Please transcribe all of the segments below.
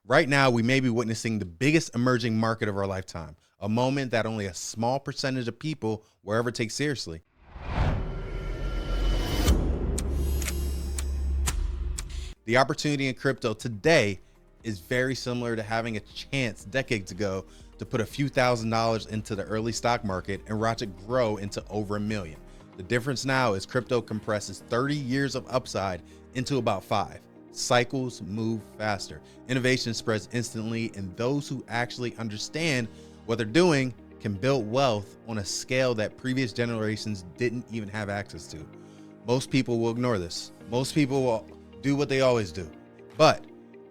Right now, we may be witnessing the biggest emerging market of our lifetime, a moment that only a small percentage of people will ever take seriously. The opportunity in crypto today is very similar to having a chance decades ago to put a few $1,000s into the early stock market and watch it grow into over $1 million. The difference now is crypto compresses 30 years of upside into about 5. Cycles move faster. Innovation spreads instantly, and those who actually understand what they're doing can build wealth on a scale that previous generations didn't even have access to. Most people will ignore this. Most people will do what they always do. But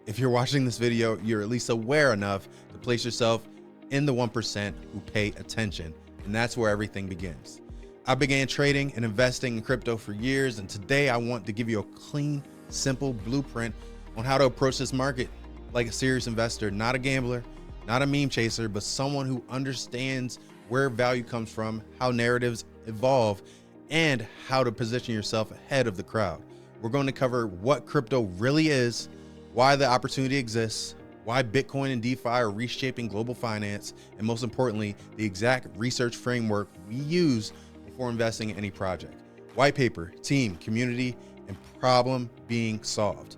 if you're watching this video, you're at least aware enough to place yourself in the 1% who pay attention, and that's where everything begins. I began trading and investing in crypto for years, and today I want to give you a clean, simple blueprint on how to approach this market like a serious investor, not a gambler, not a meme chaser, but someone who understands where value comes from, how narratives evolve, and how to position yourself ahead of the crowd. We're going to cover what crypto really is, why the opportunity exists, why Bitcoin and DeFi are reshaping global finance, and most importantly, the exact research framework we use before investing in any project. Whitepaper, team, community, and problem being solved.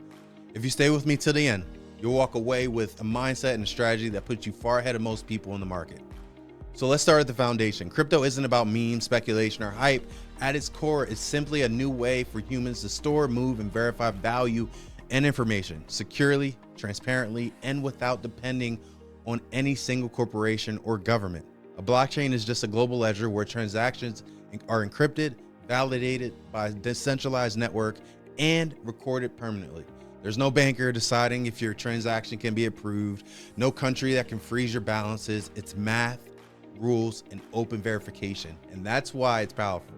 If you stay with me till the end, you'll walk away with a mindset and a strategy that puts you far ahead of most people in the market. So let's start at the foundation. Crypto isn't about memes, speculation, or hype. At its core, it's simply a new way for humans to store, move, and verify value and information securely, transparently, and without depending on any single corporation or government. A blockchain is just a global ledger where transactions are encrypted, validated by a decentralized network, and recorded permanently. There's no banker deciding if your transaction can be approved, no country that can freeze your balances. It's math, rules, and open verification, and that's why it's powerful.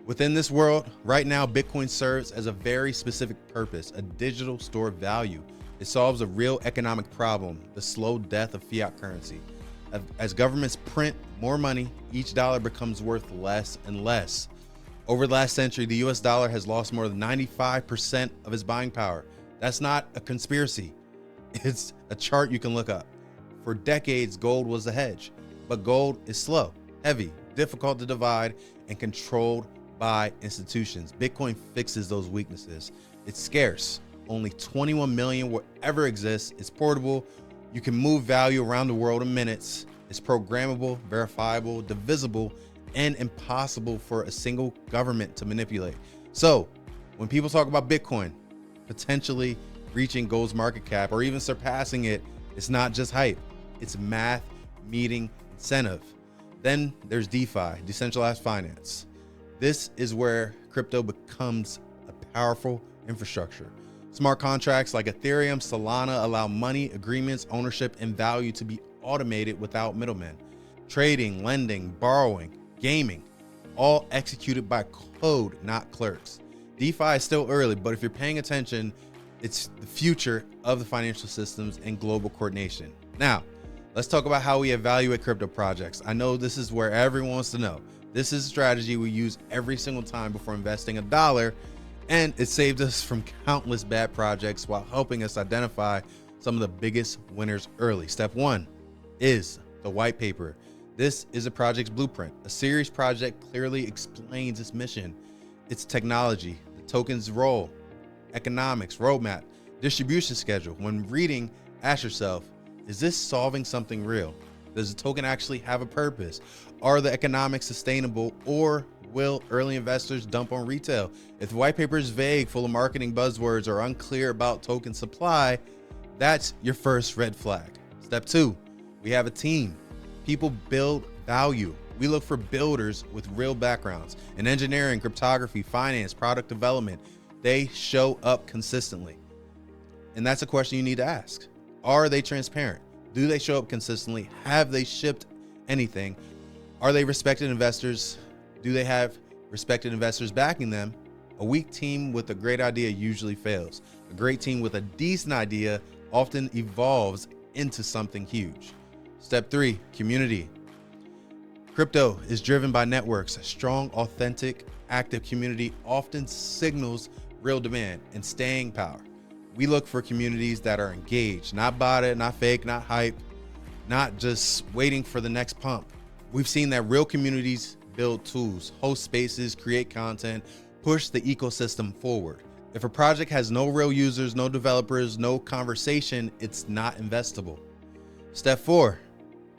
Within this world, right now, Bitcoin serves as a very specific purpose, a digital store of value. It solves a real economic problem, the slow death of fiat currency. As governments print more money, each dollar becomes worth less and less. Over the last century, the US dollar has lost more than 95% of its buying power. That's not a conspiracy. It's a chart you can look up. For decades, gold was the hedge, but gold is slow, heavy, difficult to divide, and controlled by institutions. Bitcoin fixes those weaknesses. It's scarce. Only 21 million will ever exist. It's portable. You can move value around the world in minutes. It's programmable, verifiable, divisible, and impossible for a single government to manipulate. So when people talk about Bitcoin potentially reaching gold's market cap or even surpassing it, it's not just hype. It's math meeting incentive. Then there's DeFi, decentralized finance. This is where crypto becomes a powerful infrastructure. Smart contracts like Ethereum, Solana allow money, agreements, ownership, and value to be automated without middlemen. Trading, lending, borrowing, gaming, all executed by code, not clerks. DeFi is still early, but if you're paying attention, it's the future of the financial systems and global coordination. Now, let's talk about how we evaluate crypto projects. I know this is where everyone wants to know. This is a strategy we use every single time before investing $1, and it saved us from countless bad projects while helping us identify some of the biggest winners early. Step 1 is the white paper. This is a project's blueprint. A serious project clearly explains its mission, its technology, the token's role, economics, roadmap, distribution schedule. When reading, ask yourself, is this solving something real? Does the token actually have a purpose? Are the economics sustainable, or will early investors dump on retail? If the white paper is vague, full of marketing buzzwords, or unclear about token supply, that's your first red flag. Step 2, we have a team. People build value. We look for builders with real backgrounds in engineering, cryptography, finance, product development. They show up consistently. And that's a question you need to ask. Are they transparent? Do they show up consistently? Have they shipped anything? Are they respected investors? Do they have respected investors backing them? A weak team with a great idea usually fails. A great team with a decent idea often evolves into something huge. Step 3, community. Crypto is driven by networks. A strong, authentic, active community often signals real demand and staying power. We look for communities that are engaged, not botted, not fake, not hype, not just waiting for the next pump. We've seen that real communities build tools, host spaces, create content, push the ecosystem forward. If a project has no real users, no developers, no conversation, it's not investable. Step 4,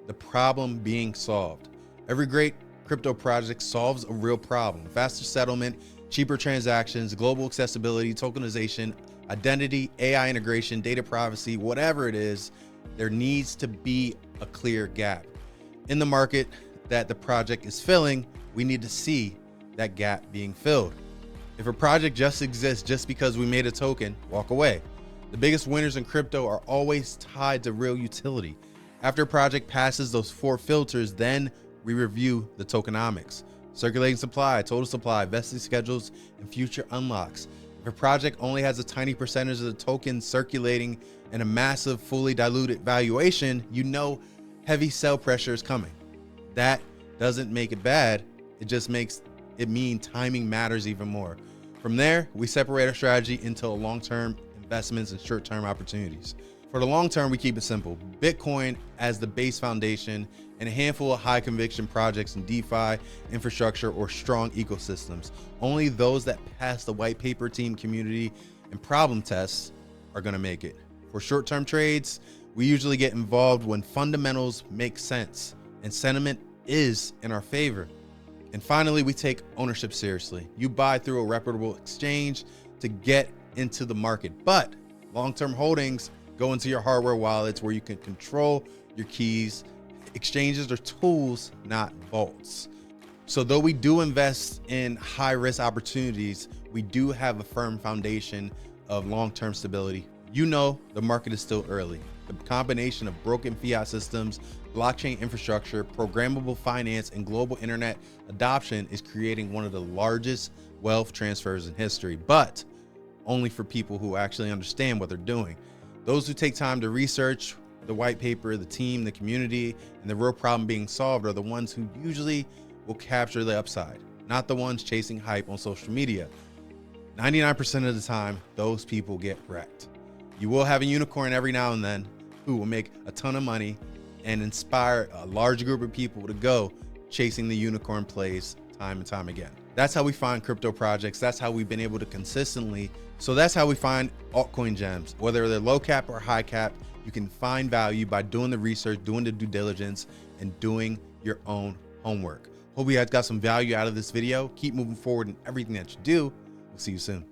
the problem being solved. Every great crypto project solves a real problem: faster settlement, cheaper transactions, global accessibility, tokenization, identity, AI integration, data privacy, whatever it is. There needs to be a clear gap in the market that the project is filling. We need to see that gap being filled. If a project just exists just because we made a token, walk away. The biggest winners in crypto are always tied to real utility. After a project passes those 4 filters, then we review the tokenomics: circulating supply, total supply, vesting schedules, and future unlocks. If a project only has a tiny percentage of the tokens circulating and a massive, fully diluted valuation, you know heavy sell pressure is coming. That doesn't make it bad. It just makes it mean timing matters even more. From there, we separate our strategy into long-term investments and short-term opportunities. For the long term, we keep it simple: Bitcoin as the base foundation and a handful of high conviction projects in DeFi, infrastructure, or strong ecosystems. Only those that pass the white paper team community and problem tests are going to make it. For short-term trades, we usually get involved when fundamentals make sense and sentiment is in our favor. And finally, we take ownership seriously. You buy through a reputable exchange to get into the market, but long-term holdings go into your hardware wallets where you can control your keys. Exchanges are tools, not vaults. So though we do invest in high-risk opportunities, we do have a firm foundation of long-term stability. You know, the market is still early. The combination of broken fiat systems, blockchain infrastructure, programmable finance, and global internet adoption is creating one of the largest wealth transfers in history, but only for people who actually understand what they're doing. Those who take time to research the white paper, the team, the community, and the real problem being solved are the ones who usually will capture the upside, not the ones chasing hype on social media. 99% of the time, those people get wrecked. You will have a unicorn every now and then who will make a ton of money and inspire a large group of people to go chasing the unicorn plays time and time again. That's how we find crypto projects. That's how we've been able to consistently. So that's how we find altcoin gems, whether they're low cap or high cap. You can find value by doing the research, doing the due diligence, and doing your own homework. Hope you guys got some value out of this video. Keep moving forward in everything that you do. We'll see you soon.